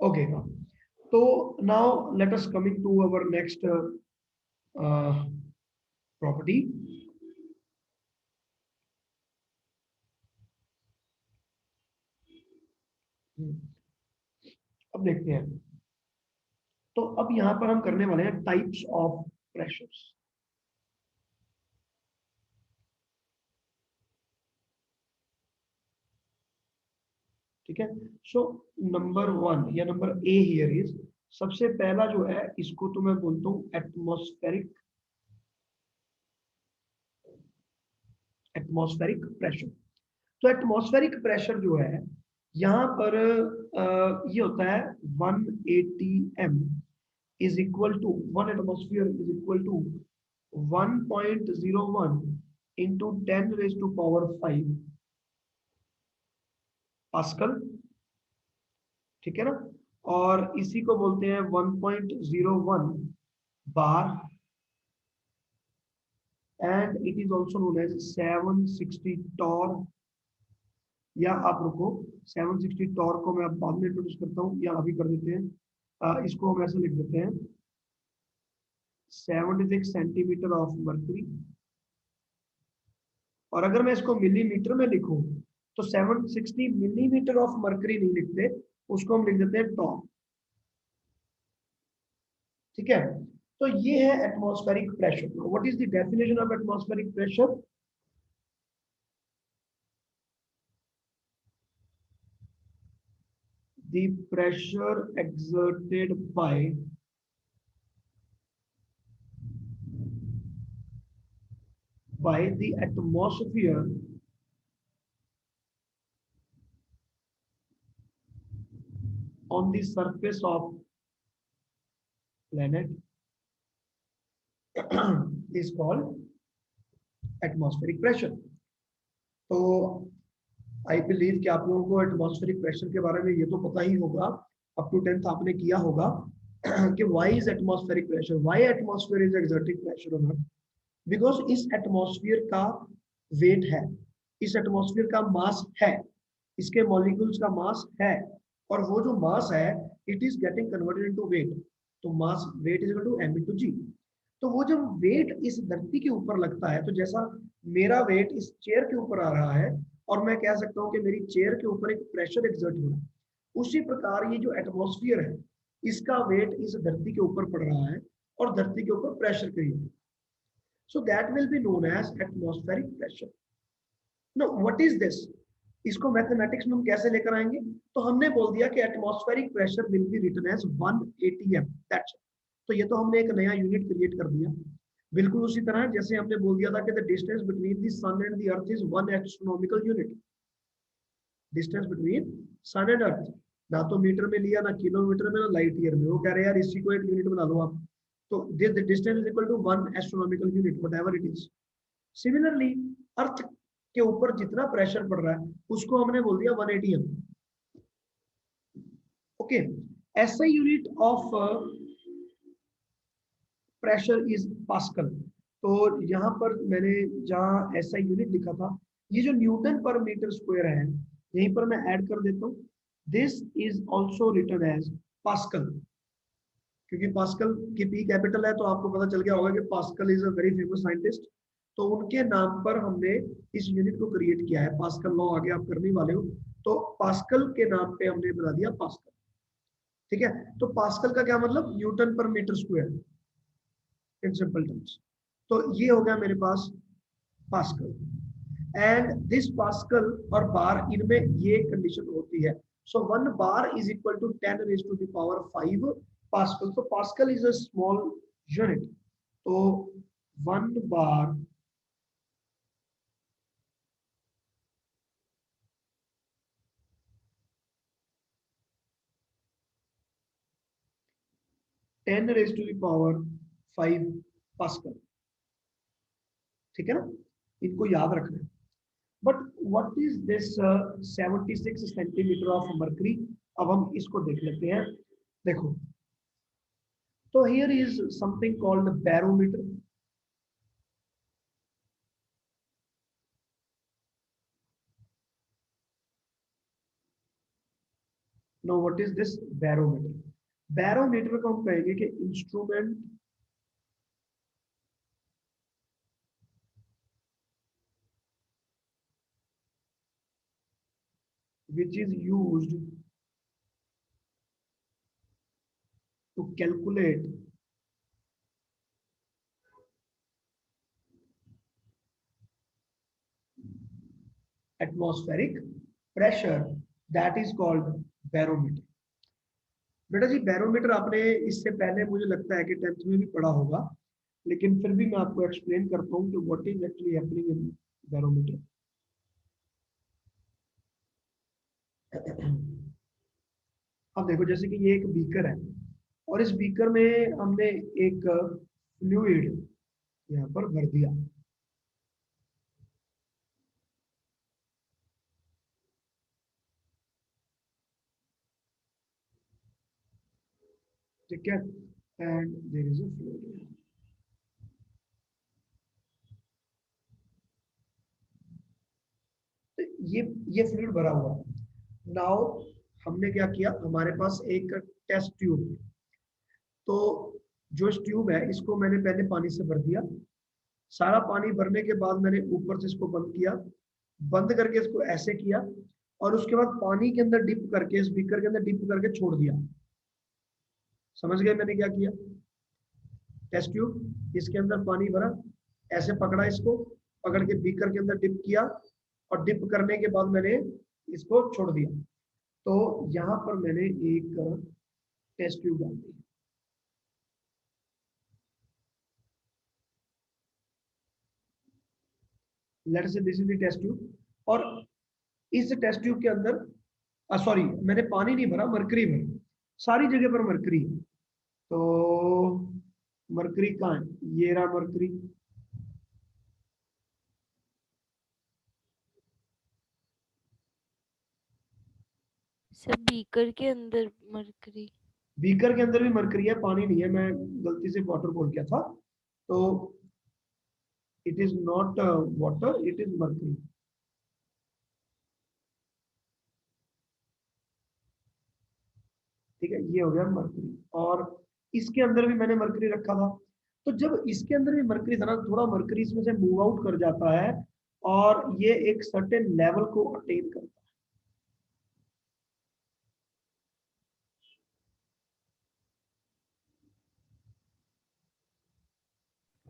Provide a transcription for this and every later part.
Okay, so now let us coming to our next uh, property. अब देखते हैं, तो अब यहाँ पर हम करने वाले हैं टाइप्स ऑफ प्रेशर्स। ठीक है, सो नंबर 1 या नंबर ए हियर इज, सबसे पहला जो है इसको तो मैं बोलता हूँ एटमॉस्फेरिक प्रेशर। तो एटमॉस्फेरिक प्रेशर जो है यहाँ पर ये होता है 180 m is equal to 1 atmosphere is equal to 1.01 into 10 raise to power 5 pascal. ठीक है ना, और इसी को बोलते हैं 1.01 bar, and it is also known as 760 torr. या आप रुको, 760 टॉर को मैं अब बाद में इंट्रोड्यूस करता हूँ, या अभी कर देते हैं। इसको हम ऐसे लिख देते हैं 76 सेंटीमीटर ऑफ मर्क्यूरी। और अगर मैं इसको मिलीमीटर में लिखूं तो 760 मिलीमीटर ऑफ मर्क्यूरी नहीं लिखते, उसको हम लिख देते हैं टॉन। ठीक है, तो ये है atmospheric pressure. What is the definition of atmospheric pressure? the pressure exerted by the atmosphere on the surface of planet is called atmospheric pressure। तो आई बिलीव कि आप लोगों को एटमॉस्फेरिक प्रेशर के बारे में ये तो पता ही होगा, अप टू 10th आपने किया होगा कि why is atmospheric pressure, why atmosphere is exerting pressure on earth. Because इस एटमॉस्फेयर का वेट है, इस एटमॉस्फेयर का मास है, इसके मॉलिक्यूल्स का मास है, और वो जो मास है it is getting converted into weight. तो mass weight is equal to m into g। तो वो जब वेट इस धरती के ऊपर लगता है, तो जैसा मेरा वेट इस चेयर के ऊपर आ रहा है और मैं कह सकता हूँ कि मेरी चेयर के ऊपर एक प्रेशर एक्सर्ट हो रहा है, उसी प्रकार ये जो एटमॉस्फेयर है इसका वेट इस धरती के ऊपर पड़ रहा है और धरती के ऊपर pressure create. So that will be known as atmospheric pressure. No what is this, इसको मैथमेटिक्स में हम कैसे लेकर आएंगे? तो हमने बोल दिया कि atmospheric pressure will be written as 180 m, that's. तो ये तो हमने एक नया यूनिट क्रिएट कर दिया। बिल्कुल उसी तरह जैसे हमने बोल दिया था कि the distance between the sun and the earth is 1 astronomical unit. Distance between sun and earth ना तो मीटर में लिया, ना किलोमीटर में, ना लाइट ईयर में। वो कह रहे हैं यार इसी को एक यूनिट बना लो आप, तो this distance is equal to 1 astronomical unit whatever it is. Similarly earth के ऊपर जितना प्रेशर पड़ रहा है उसको हमने बोल दिया 180 m। ओके, ऐसा unit of pressure is pascal. तो यहाँ पर मैंने जहाँ ऐसा यूनिट लिखा था, ये जो न्यूटन पर मीटर स्क्वायर है यहीं पर मैं ऐड कर देता हूँ, this is also written as pascal. क्योंकि पास्कल की पी कैपिटल है तो आपको पता चल गया होगा कि Pascal is a very famous scientist. तो उनके नाम पर हमने इस यूनिट को क्रिएट किया है। पास्कल लॉ आगे आप करने वाले हो, तो पास्कल के नाम पे हमने बना दिया पास्कल। ठीक है, तो पास्कल का क्या मतलब? Newton per metre square in simple terms. तो ये हो गया मेरे पास पास्कल। एंड दिस पास्कल और बार, इनमें ये कंडीशन होती है। So 1 bar is equal to 10 raise to the power 5 pascal. तो pascal is a small unit. तो 1 bar ten raise to power 5 pascal. ठीक है ना, इनको याद रखना है। But what is this 76 centimetre of mercury? अब हम इसको देख लेते हैं। देखो, तो here is something called barometer. No what is this? Barometer. Barometer को हम कहेंगे कि instrument which is used to calculate atmospheric pressure, that is called barometer। बेटा जी बैरोमीटर आपने इससे पहले मुझे लगता है कि 10th में भी पढ़ा होगा, लेकिन फिर भी मैं आपको एक्सप्लेन करता हूँ कि what is actually happening in barometer. अब देखो जैसे कि ये एक बीकर है और इस बीकर में हमने एक फ्लूइड यहाँ पर भर दिया। ठीक है, and there is a fluid. ये फ्लूइड भरा हुआ है। नाउ हमने क्या किया, हमारे पास एक टेस्ट ट्यूब, तो जो इस ट्यूब है इसको मैंने पहले पानी से भर दिया। सारा पानी भरने के बाद मैंने ऊपर से इसको बंद किया, बंद करके इसको ऐसे किया और उसके बाद पानी के अंदर डिप करके, इस बीकर के अंदर डिप करके छोड़ दिया। समझ गए मैंने क्या किया? टेस्ट ट्यूब, इसके अंदर पानी भरा, ऐसे पकड़ा, इसको पकड़ के बीकर के अंदर डिप किया और डिप करने के बाद मैंने इसको छोड़ दिया। तो यहाँ पर मैंने एक टेस्ट ट्यूब डाल दी। Let's say this is the test tube और इस टेस्ट ट्यूब के अंदर सॉरी मैंने पानी नहीं भरा, मरकरी भरा, सारी जगह पर मरकरी है। तो मरकरी कहाँ है? ये रहा मरकरी। सर बीकर के अंदर मरकरी? बीकर के अंदर भी मरकरी है, पानी नहीं है, मैं गलती से वाटर बोल गया था। तो it is not water, it is mercury. ठीक है, ये हो गया मरकरी और इसके अंदर भी मैंने मरकरी रखा था। तो जब इसके अंदर भी मरकरी था ना, थोड़ा मरकरी इसमें से मूव आउट कर जाता है और ये एक सर्टेन लेवल को अटेन करता है।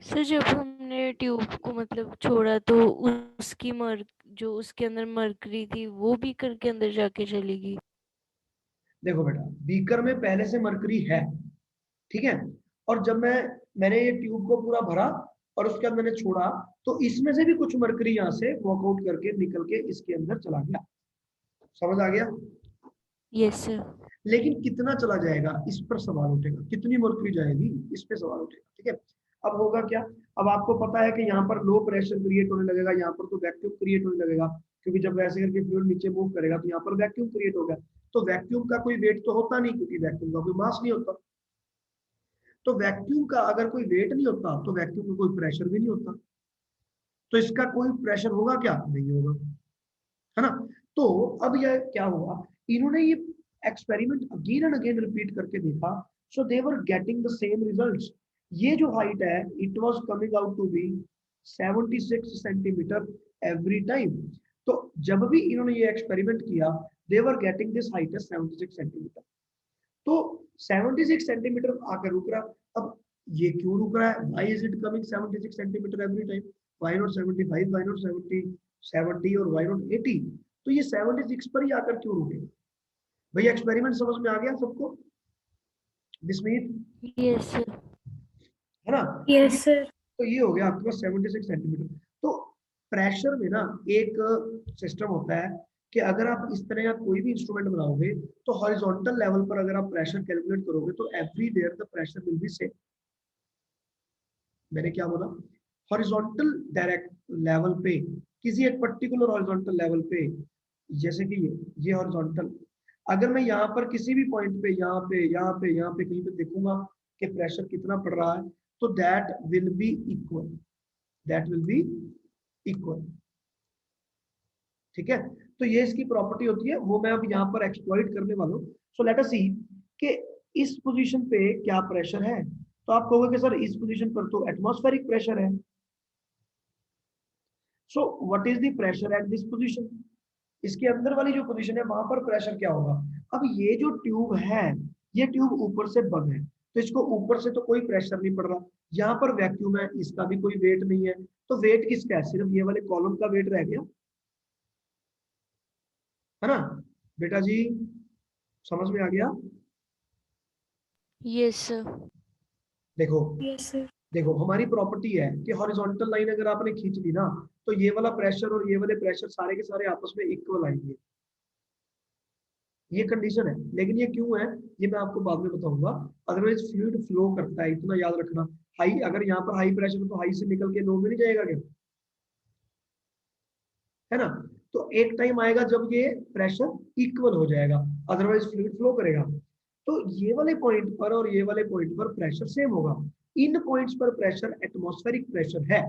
सर जब हमने ट्यूब को मतलब छोड़ा तो उसकी जो उसके अंदर मरकरी थी वो बीकर के अंदर जाके चली गई? देखो बेटा, बीकर में पहले से मरकरी है, ठीक है, और जब मैंने ये ट्यूब को पूरा भरा और उसके अंदर मैंने छोड़ा तो इसमें से भी कुछ मरकरी यहाँ से वॉकआउट करके निकल के इसके अंदर चला गया। समझ आ गया? Yes sir. लेकिन कितना चला जाएगा इस पर सवाल उठेगा, कितनी मरकरी जाएगी इस पे सवाल उठेगा। ठीक है, अब होगा क्या, अब आपको पता है कि यहाँ पर लो प्रेशर क्रिएट होने लगेगा, यहाँ पर तो वैक्यूम क्रिएट होने लगेगा, क्योंकि जब वैसे करके फ्लूइड नीचे मूव करेगा तो यहाँ पर वैक्यूम क्रिएट होगा। तो वैक्यूम का कोई वेट तो होता नहीं, क्योंकि वैक्यूम का कोई मास नहीं होता। तो वैक्यूम का अगर कोई वेट नहीं होता तो वैक्यूम का कोई प्रेशर भी नहीं होता, तो इसका कोई प्रेशर होगा क्या? नहीं होगा, है ना। तो अब यह क्या हुआ, इन्होंने ये experiment again and again repeat करके देखा, so they were getting the same results. ये जो हाइट है it was coming out to be 76 centimetre every time. तो जब भी इन्होंने ये एक्सपेरिमेंट किया they were getting this height as 76 centimetre. तो 76 सेंटीमीटर आकर रुक रहा। अब ये क्यों रुक रहा है? Why is it coming 76 centimetre every time? Why not 75, why not 70 और व्हाई नॉट 80? तो ये 76 पर ही आकर क्यों रुके? भैया एक्सपेरिमेंट समझ में आ गया सबको? विस्मित यस सर। है ना? Yes sir. तो ये हो गया आपके पास 76 सेंटीमीटर। तो प्रेशर में ना एक सिस्टम होता है कि अगर आप इस तरह का कोई भी इंस्ट्रूमेंट बनाओगे तो हॉरिजॉन्टल लेवल पर अगर आप प्रेशर कैलकुलेट करोगे तो everywhere the pressure will B same. मैंने क्या बोला? हॉरिजॉन्टल डायरेक्ट लेवल पे, किसी एक पर्टिकुलर हॉरिजॉन्टल लेवल पे, जैसे कि ये हॉरिजॉन्टल, अगर मैं यहाँ पर किसी भी पॉइंट पे, यहाँ पे कहीं पे देखूंगा कि प्रेशर कितना पड़ रहा है, तो that will be equal, that will be equal. ठीक है, तो ये इसकी प्रॉपर्टी होती है, वो मैं अब यहाँ पर एक्सप्लॉइट करने वाला हूँ। सो लेट अस सी कि इस पोजीशन पे क्या प्रेशर है। तो आप कहोगे कि सर इस पोजीशन पर तो एटमॉस्फेरिक प्रेशर है। So what is the pressure at this position, इसके अंदर वाली जो पोजीशन है वहां पर प्रेशर क्या होगा। अब ये जो ट्यूब है, ये ट्यूब ऊपर से बंद है, तो इसको ऊपर से तो कोई प्रेशर नहीं पड़ रहा, यहाँ पर वैक्यूम है, इसका भी कोई वेट नहीं है, तो वेट किसका है, सिर्फ ये वाले कॉलम का वेट रह गया, है ना बेटा जी, समझ में आ गया। Yes sir. देखो यस सर। देखो हमारी प्रॉपर्टी है कि हॉरिजॉन्टल लाइन अगर आपने खींच ली ना, तो ये वाला प्रेशर और ये वाले प्रेशर सारे के सारे आपस में इक्वल आएंगे, ये कंडीशन है। लेकिन ये क्यों है ये मैं आपको बाद में बताऊंगा। अदरवाइज फ्लूइड फ्लो करता है, इतना याद रखना। हाई, अगर यहाँ पर हाई प्रेशर तो हाई से निकल के लो में नहीं जाएगा क्या, है ना। तो एक टाइम आएगा जब ये प्रेशर इक्वल हो जाएगा, अदरवाइज फ्लूइड फ्लो करेगा। तो ये वाले पॉइंट पर और ये वाले पॉइंट पर प्रेशर सेम होगा। इन पॉइंट्स पर प्रेशर एटमॉस्फेरिक प्रेशर है,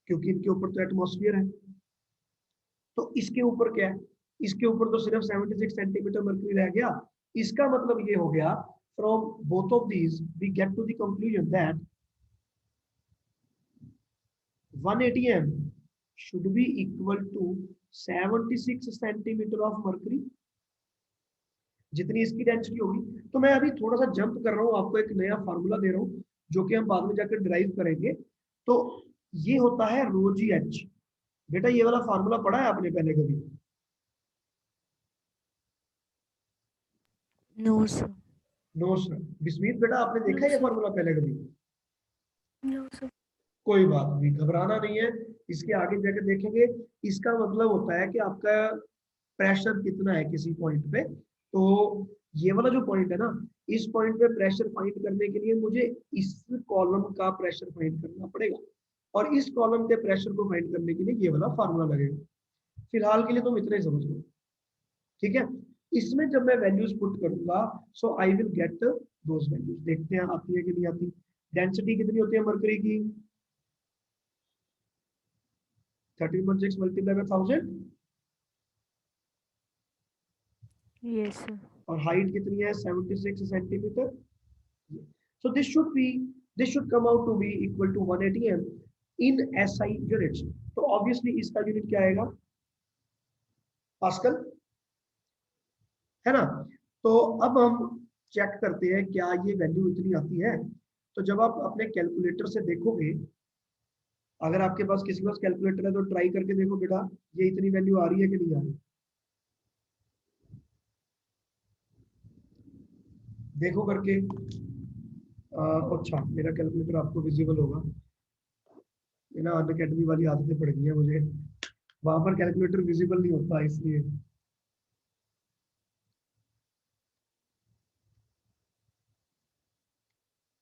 क्योंकि इनके ऊपर तो एटमॉस्फेयर है। तो इसके ऊपर क्या है, इसके ऊपर तो सिर्फ 76 सेंटीमीटर मर्क्यूरी रह गया। इसका मतलब ये हो गया, from both of these we get to the conclusion that 180 m should be equal to 76 centimetre of mercury, जितनी इसकी डेंसिटी होगी। तो मैं अभी थोड़ा सा जंप कर रहा हूँ, आपको एक नया फार्मूला दे रहा हूँ जो कि हम बाद में जाकर ड्राइव करेंगे। तो ये होता है रो जी एच। बेटा ये वाला फार्मूला पढ़ा है आपने पहले कभी? No sir. No sir. Bismit बेटा आपने देखा है ये फार्मूला पहले कभी? No sir. कोई बात नहीं, घबराना नहीं है, इसके आगे जाकर देखेंगे। इसका मतलब होता है कि आपका प्रेशर कितना है किसी पॉइंट पे। तो ये वाला जो पॉइंट है ना, इस पॉइंट पे प्रेशर फाइंड करने के लिए मुझे इस कॉलम का प्रेशर फाइंड करना पड़ेगा, और इस कॉलम के प्रेशर को फाइंड करने के लिए ये वाला फार्मूला लगेगा। फिलहाल के लिए तुम इतना ही समझ लो, ठीक है। इसमें जब मैं वैल्यूज पुट करूंगा, so I will get those values. देखते हैं आती है कि नहीं आती। डेंसिटी कितनी होती है मरकरी की, 13.6 मल्टीप्लाई बाय 1000, यस सर। और हाइट कितनी है 76 सेंटीमीटर। So this should come out to be equal to 180 m in SI units. तो ऑब्वियसली इसका यूनिट क्या आएगा, पास्कल, है ना। तो अब हम चेक करते हैं क्या ये वैल्यू इतनी आती है। तो जब आप अपने कैलकुलेटर से देखोगे, अगर आपके पास किसी के पास कैलकुलेटर है तो ट्राई करके देखो बेटा, ये इतनी वैल्यू आ रही है कि नहीं आ रही, देखो करके। अच्छा मेरा कैलकुलेटर आपको विजिबल होगा, ये ना अनअकैडमी वाली आदतें पड़ गई है मुझे, वहां पर कैलकुलेटर विजिबल नहीं होता इसलिए।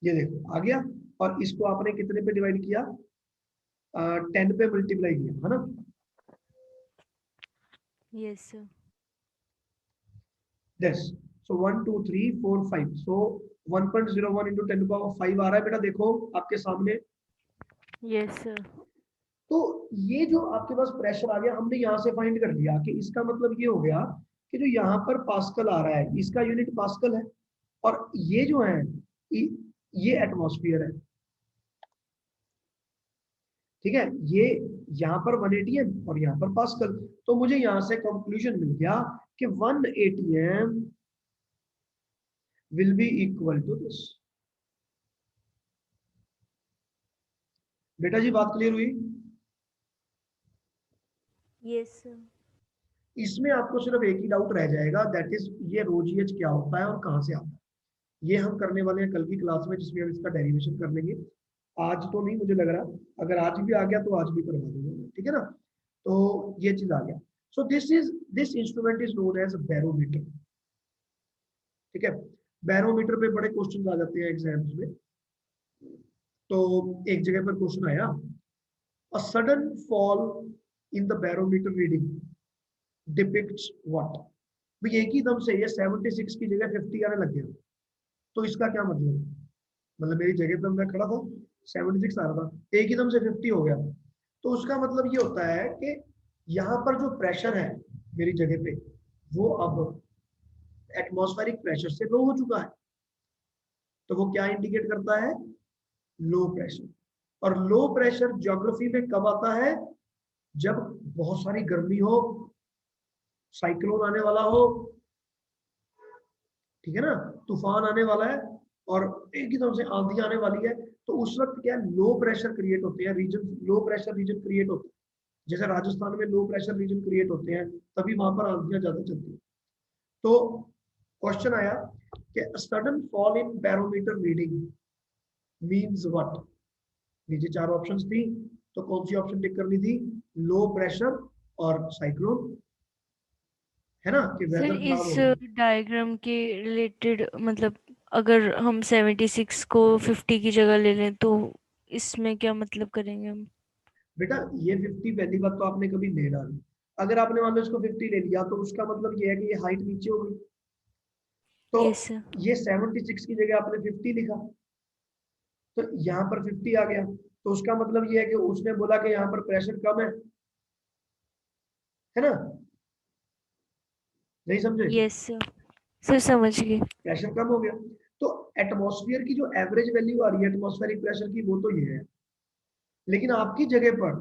ये देखो आ गया, और इसको आपने कितने पे डिवाइड किया, 10 पे मल्टीप्लाई किया, है ना। Yes sir. यस। सो 1 2 3 4 5, सो 1.01 इंटू 10 पावर 5 आ रहा है बेटा, देखो आपके सामने। Yes sir. तो ये जो आपके पास प्रेशर आ गया, हमने यहाँ से फाइंड कर लिया कि इसका मतलब ये हो गया कि जो यहाँ पर पास्कल आ रहा है इसका यूनिट पास्कल है, और ये जो है ये एटमॉस्फेयर है, ठीक है। ये यहाँ पर 180 है और यहाँ पर पास्कल। तो मुझे यहाँ से कंक्लूजन मिल गया कि 180 m will be equal to this. बेटा जी बात क्लियर हुई? Yes sir. इसमें आपको सिर्फ एक ही डाउट रह जाएगा, दैट इज ये रो जी एच क्या होता है और कहाँ से आता है। ये हम करने वाले हैं कल की क्लास में, जिसमें हम इसका डेरिवेशन कर लेंगे। आज तो नहीं मुझे लग रहा, अगर आज भी आ गया तो आज भी करवा दूंगा, ठीक है ना। तो ये चीज आ गया। So this instrument is known as barometer, ठीक है। बैरोमीटर पे बड़े क्वेश्चन आ जाते हैं एग्जाम्स में। तो एक जगह पर क्वेश्चन आया, a sudden fall in the barometer reading depicts what. भाई एक ही दम से ये 76 की जगह 50 आने लग गया, तो इसका क्या मतलब, मतलब मेरी जगह पर मैं खड़ा था 76 आ रहा था, एक ही दम से 50 हो गया, तो उसका मतलब ये होता है कि यहाँ पर जो प्रेशर है मेरी जगह पे वो अब एटमॉस्फेरिक प्रेशर से लो हो चुका है, तो वो क्या इंडिकेट करता है? Low pressure. और लो प्रेशर ज्योग्राफी में कब आता है? जब बहुत सारी गर्मी हो, साइक्लोन आने वाला हो, ठीक है ना, तूफान आने वाला है और एकदम से आंधी आने वाली है, तो उस वक्त क्या लो प्रेशर क्रिएट होते हैं, region low pressure region create होते हैं। जैसे राजस्थान में लो प्रेशर रीजन क्रिएट होते हैं, तभी वहां पर आंधियां ज्यादा चलती है। तो क्वेश्चन आया कि sudden fall in barometer reading means what. नीचे चार ऑप्शंस थी, तो कौन सी ऑप्शन टिक करनी थी? लो प्रेशर और साइक्लोन, है ना, कि सर वेदर खराब इस हो गया। डायग्राम के रिलेटेड मतलब अगर हम 76 को 50 की जगह ले लें तो इसमें क्या मतलब करेंगे हम? बेटा ये 50 पहली बात तो आपने कभी लेना नहीं। अगर आपने मान लो इसको 50 ले लिया तो उसका मतलब ये है कि ये हाइट नीचे हो गई। तो यस सर। ये 76 की जगह आपने 50 लिखा, तो यहाँ पर 50 आ गया, तो उसका मतलब ये है कि उसने बोला कि यहाँ पर प्रेशर कम है ना? नहीं समझे? Yes sir. सर समझ गए। प्रेशर कम हो गया। तो एटमॉस्फेयर की जो एवरेज वैल्यू आ रही है एटमॉस्फेरिक प्रेशर की, वो तो ये है, लेकिन आपकी जगह पर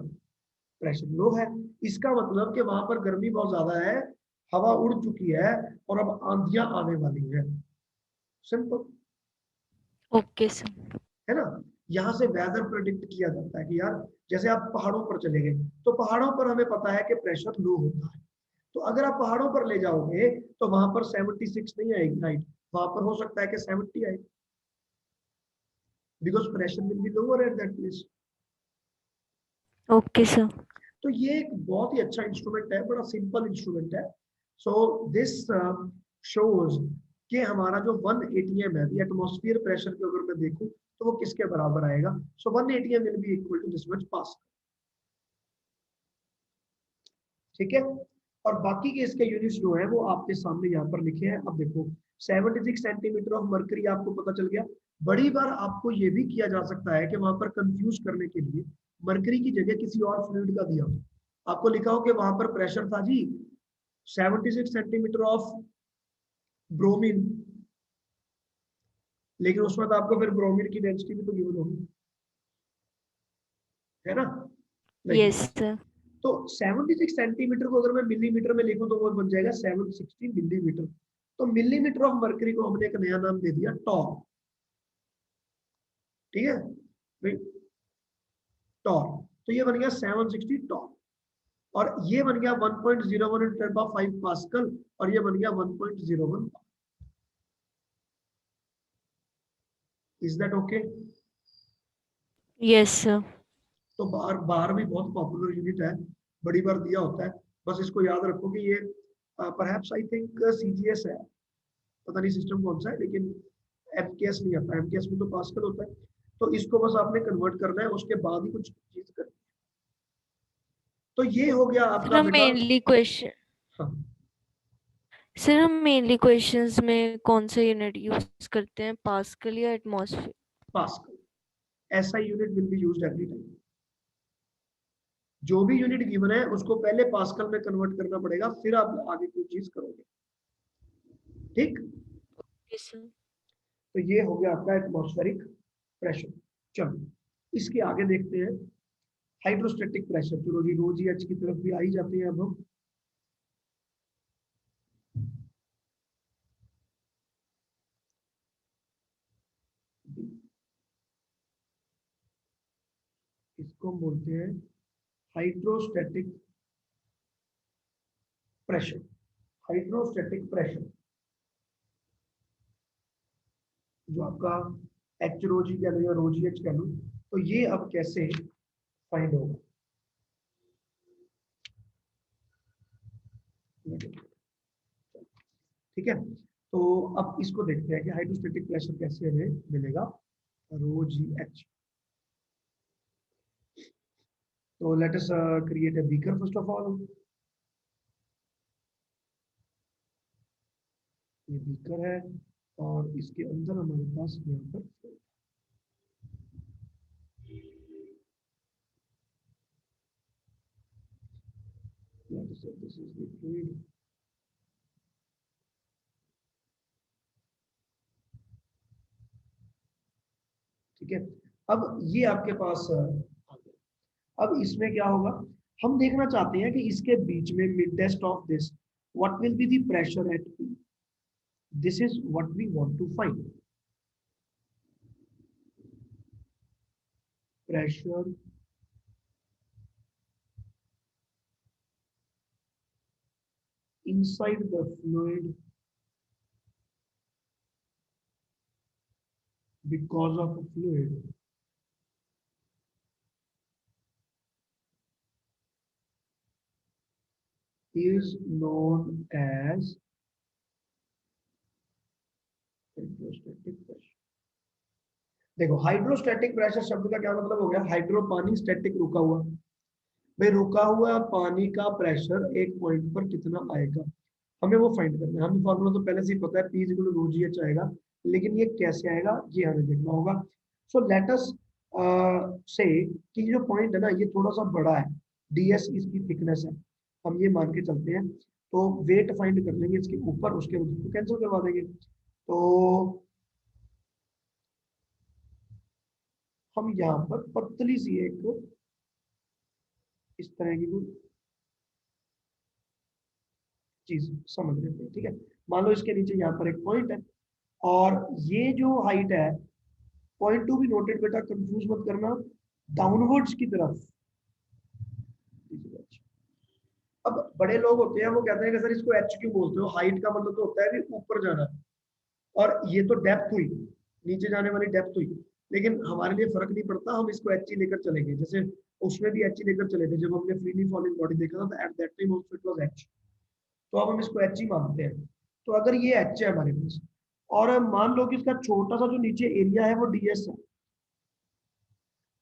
प्रेशर लो है। इसका मतलब कि वहां पर गर्मी बहुत ज्यादा है, हवा उड़ चुकी है और अब आंधियां आने वाली है। Simple, okay sir. है ना? यहाँ से वेदर प्रेडिक्ट किया जाता है कि यार जैसे आप पहाड़ों पर चले गए, तो पहाड़ों पर हमें पता है कि प्रेशर लो होता है, तो अगर आप पहाड़ों पर ले जाओगे तो वहां पर 76 नहीं आएगी हाइट, वहां पर हो सकता है कि 70 आए, because pressure will be lower at that place. Okay sir. तो ये एक बहुत ही अच्छा इंस्ट्रूमेंट है, बड़ा सिंपल इंस्ट्रूमेंट है। सो दिस शोज कि हमारा जो 1 एटीएम है, एटमॉस्फेयर प्रेशर को अगर मैं देखूं तो वो किसके बराबर आएगा? So 1 ATM will be equal to this much पास। ठीक है, और बाकी के इसके यूनिट्स जो है वो आपके सामने यहाँ पर लिखे हैं। अब देखो 76 सेंटीमीटर ऑफ मर्करी आपको पता चल गया। बड़ी बार आपको ये भी किया जा सकता है कि वहां पर कंफ्यूज करने के लिए मर्करी की जगह किसी और फ्लूइड का दिया हो, आपको लिखा हो कि वहां पर प्रेशर था जी 76 सेंटीमीटर ऑफ ब्रोमीन, लेकिन उस वक्त आपको फिर ब्रोमीन की डेंसिटी भी तो गिवन होगी, है ना? नहीं, यस सर। तो 76 सेंटीमीटर को अगर मैं मिलीमीटर में लिखूं तो वो बन जाएगा 760 मिलीमीटर। तो मिलीमीटर ऑफ मर्करी को हमने एक नया नाम दे दिया टॉर। ठीक है भाई, टॉर। तो ये बन गया 760 टॉर, और ये बन गया 1.01 × 10⁵ पास्कल, और ये बन गया 1.01। Is that okay? Yes sir. तो बार बार भी बहुत पॉपुलर यूनिट है, बड़ी बार दिया होता है। बस इसको याद रखो कि ये परहैप्स आई थिंक सीजीएस है, पता नहीं सिस्टम कौन सा है, लेकिन एमकेएस नहीं आता, एमकेएस में तो पास्कल होता है। तो इसको बस आपने कन्वर्ट करना है, उसके बाद ही कुछ चीज करनी है। तो ये हो गया सर आपका हम बेटा। मेनली क्वेश्चन हाँ, सर हम मेनली क्वेश्चंस में कौन सा यूनिट यूज करते हैं, पास्कल या एटमॉस्फेयर? पास्कल ऐसा unit will be used every time. जो भी यूनिट गिवन है उसको पहले पास्कल में कन्वर्ट करना पड़ेगा, फिर आप आगे कोई चीज करोगे। ठीक, यस सर। तो ये हो गया आपका एटमॉस्फेरिक प्रेशर। चलो इसके आगे देखते हैं हाइड्रोस्टेटिक प्रेशर। चलो जी रो जी एच की तरफ भी आ ही जाते हैं अब हम। इसको हम बोलते हैं हाइड्रोस्टेटिक प्रेशर। हाइड्रोस्टेटिक प्रेशर जो आपका एच रो जी कह लो या रो जी एच कह लो, तो ये अब कैसे फाइंड होगा? ठीक है, तो अब इसको देखते हैं कि हाइड्रोस्टेटिक प्रेशर कैसे हमें मिलेगा। रो जी एच। तो let us create a beaker first of all. ये बीकर है और इसके अंदर हमारे पास यहाँ पर So this is the fluid. ठीक है, अब ये आपके पास आ गया। अब इसमें क्या होगा, हम देखना चाहते हैं कि इसके बीच में midst of this what will be the pressure at P. This is what we want to find. Pressure inside the fluid because of a fluid is known as hydrostatic pressure। देखो हाइड्रोस्टैटिक प्रेशर शब्द का क्या मतलब हो गया, hydro पानी, static रुका हुआ। भाई रुका हुआ पानी का प्रेशर एक पॉइंट पर कितना आएगा, हमें वो फाइंड करना है। हमें फॉर्मूला तो पहले से ही पता है, P equal to rho g h आएगा, लेकिन ये कैसे आएगा ये हमें देखना होगा। सो लेट अस से कि जो पॉइंट है ना ये थोड़ा सा बड़ा है, ds इसकी थिकनेस है, हम ये मान के चलते हैं। तो वेट फाइंड कर लेंगे इसके ऊपर, उसके बाद कैंसिल करवा देंगे। तो हम यहाँ पर पतली सी एक इस तरह की कोई चीज समझ लेते हैं। ठीक है, मान लो इसके नीचे यहाँ पर एक पॉइंट है और ये जो हाइट है, पॉइंट टू भी नोटेड बेटा, कंफ्यूज मत करना, डाउनवर्ड्स की तरफ। अब बड़े लोग होते हैं वो कहते हैं कि सर इसको एच क्यों बोलते हो, हाइट का मतलब तो होता है कि ऊपर जाना, और ये तो डेप्थ हुई, नीचे जाने वाली डेप्थ हुई। लेकिन हमारे लिए फर्क नहीं पड़ता, हम इसको एच ही लेकर चलेंगे। जैसे उसमें भी एच ही लेकर चले थे जब हमने फ्रीली फॉलिंग बॉडी देखा था, तो at that time also it was H. तो अब हम इसको एच ही मानते हैं। तो अगर ये एच है हमारे पास, और मान लो कि इसका छोटा सा जो नीचे एरिया है वो ds है,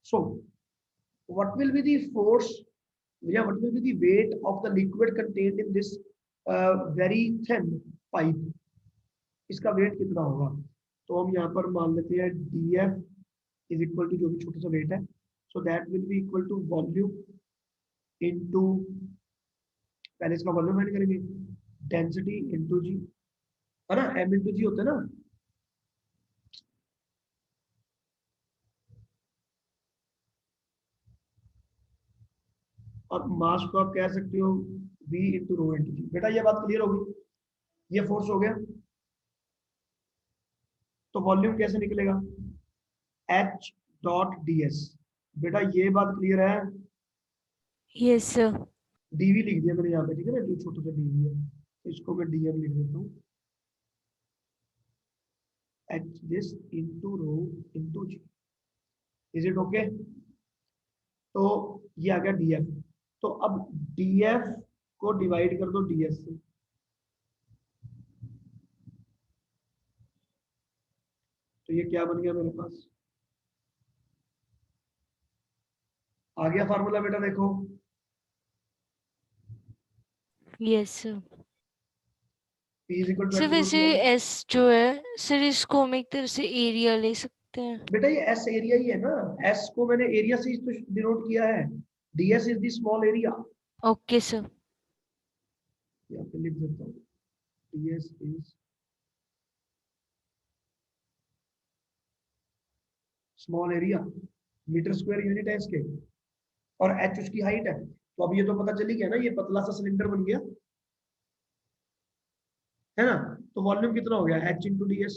so what will be the force या what will be the weight of the liquid contained in this very thin pipe, इसका वेट कितना होगा। तो हम यहाँ पर मान लेते हैं df इज इक्वल टू जो भी छोटा सा वेट है, so that will be equal to volume into, पहले इसका वॉल्यूम फाइंड करेंगे, डेंसिटी इनटू जी, है ना, m इनटू जी होता है ना। और मास को आप कह सकते हो v इंटू रो इंटू जी। बेटा ये बात क्लियर होगी, ये फोर्स हो गया। तो वॉल्यूम कैसे निकलेगा, h डॉट ds। बेटा ये बात क्लियर है, यस सर। dv लिख दिया मैंने यहाँ पे, ठीक है ना, जो छोटा सा dv है, तो इसको मैं dm लिख देता हूँ, h this into rho into g. Is it okay. तो ये आ गया df। तो अब df को डिवाइड कर दो ds से, तो ये क्या बन गया मेरे पास, आ गया फार्मूला बेटा देखो, yes sir. P is equal to sir h rho वैसे डी आर। एस जो है सर, इसको हम एक तरह से एरिया ले सकते हैं। बेटा ये एस एरिया ही है ना, एस को मैंने एरिया से तो डिनोट किया है, ds is the small area. Okay sir. यहाँ पे लिख देता हूँ, ds is small area, metre square unit है इसके, और h उसकी हाइट है। तो अब ये तो पता चली गया ना, ये पतला सा सिलेंडर बन गया है ना। तो वॉल्यूम कितना हो गया, h into ds,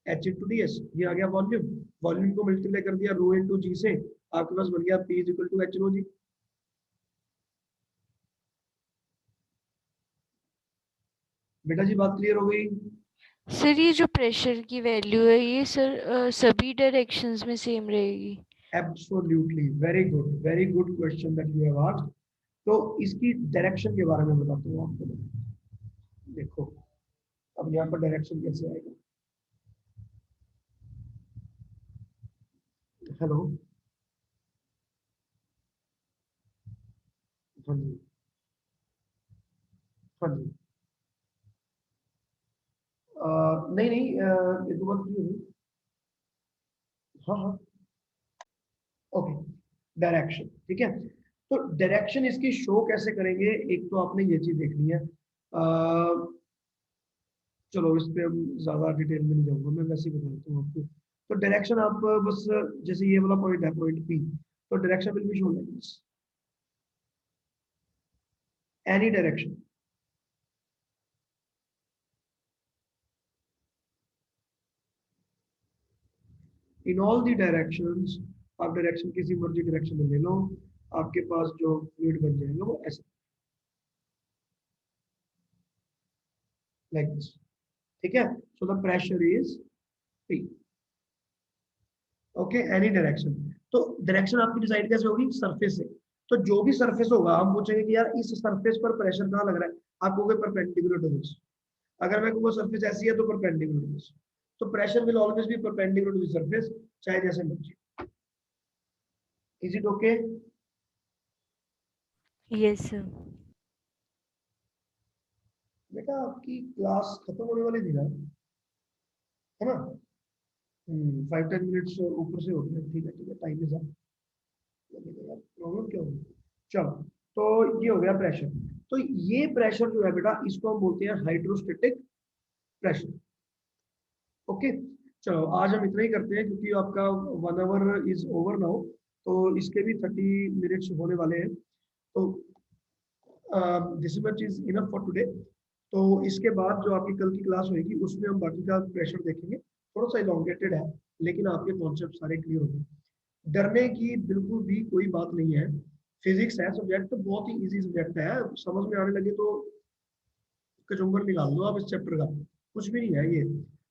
h into ds, ये आ गया वॉल्यूम। वॉल्यूम को मल्टीप्लाई कर दिया रो इंटू जी से, आपके पास बन गया P is equal to h rho g. बेटा जी बात क्लियर हो गई। सर ये जो प्रेशर की वैल्यू है ये सर सभी डायरेक्शंस में सेम रहेगी। Absolutely, very good question that you have asked. तो इसकी डायरेक्शन के बारे में बताता हूँ आपको। देखो अब यहाँ पर डायरेक्शन कैसे आएगा, हेलो, हाँ जी, हाँ जी, नहीं नहीं, ये तो बात क्लियर है। हाँ हाँ, ओके, डायरेक्शन ठीक है। तो डायरेक्शन इसकी शो कैसे करेंगे, एक तो आपने ये चीज देखनी है। चलो इस पे हम ज्यादा डिटेल में नहीं जाऊंगा, मैं वैसे ही बता देता हूँ आपको। तो डायरेक्शन आप बस, जैसे ये वाला पॉइंट है पॉइंट पी, तो direction will be shown like this, any direction. In all the directions, आप डायरेक्शन किसी मर्जी डायरेक्शन में ले लो, आपके पास जो फ्लूइड बन जाएगा वो ऐसे लाइक दिस, ठीक है। So the pressure is P, okay, any direction. तो डायरेक्शन आपकी डिसाइड कैसे होगी, सरफेस से। तो जो भी सरफेस होगा, हम पूछेंगे कि यार इस सरफेस पर प्रेशर कहाँ लग रहा है, आप कहोगे परपेंडिकुलर टू दिस। अगर मैं कहूँगा सरफेस ऐसी है तो परपेंडिकुलर टू दिस, तो pressure will always be perpendicular to the surface, चाहे जैसे मर्जी। Is it okay? Yes sir. बेटा आपकी क्लास खत्म होने वाली थी ना, है ना? 5-10 मिनट्स ऊपर से होते हैं, ठीक है, टाइम इज अप। प्रॉब्लम क्या होगी? चलो, तो ये हो गया प्रेशर। तो ये प्रेशर जो है बेटा, इसको हम बोलते हैं हाइड्रोस्टेटिक प्रेशर। ओके, चलो आज हम इतना ही करते हैं, क्योंकि आपका 1 आवर इज ओवर नाउ, तो इसके भी 30 मिनट्स होने वाले हैं। तो this much is enough for today. तो इसके बाद जो आपकी कल की क्लास होगी, उसमें हम बाकी का प्रेशर देखेंगे। थोड़ा सा इलॉन्गेटेड है, लेकिन आपके कॉन्सेप्ट सारे क्लियर हो गए। डरने की बिल्कुल भी कोई बात नहीं है। फिजिक्स है सब्जेक्ट, तो बहुत ही इजी सब्जेक्ट है, समझ में आने लगे तो कचुम्बर निकाल दो आप इस चैप्टर का, कुछ भी नहीं है ये।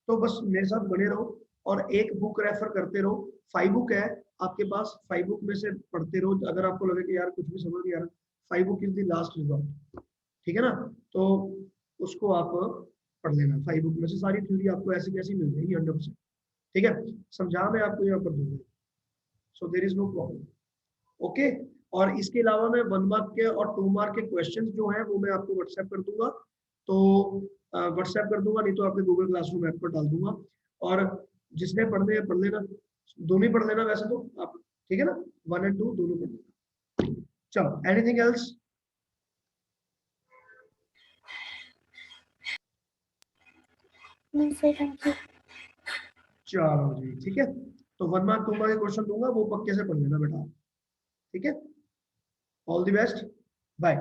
तो बस मेरे साथ बने रहो और एक बुक रेफर करते रहो। 5 बुक है आपके पास, 5 बुक में से पढ़ते रहो। अगर आपको लगे कि यार कुछ भी समझ नहीं आ रहा, 5 book is the last resort, ठीक है ना? तो उसको आप पढ़ लेना। 5 बुक में से सारी थ्योरी आपको ऐसी कैसी मिल जाएगी 100%, ठीक है। समझा मैं आपको यहाँ पर दूंगा, so there is no problem, okay. और इसके अलावा मैं 1 मार्क के और 2 मार्क के क्वेश्चंस जो हैं वो मैं आपको व्हाट्सएप कर दूंगा। तो व्हाट्सएप कर दूंगा, नहीं तो आपके गूगल क्लासरूम ऐप पर डाल दूंगा। और जिसने पढ़ने हैं पढ़ लेना, दोनों ही पढ़ लेना वैसे तो आप, ठीक है ना? 1 और 2 दोनों पढ़ लेना। चलो, एनीथिंग एल्स? चलो जी, ठीक है। तो 1 मार्क 2 मार्क के क्वेश्चन दूंगा, वो पक्के से पढ़ लेना बेटा, ठीक है। All the best, bye.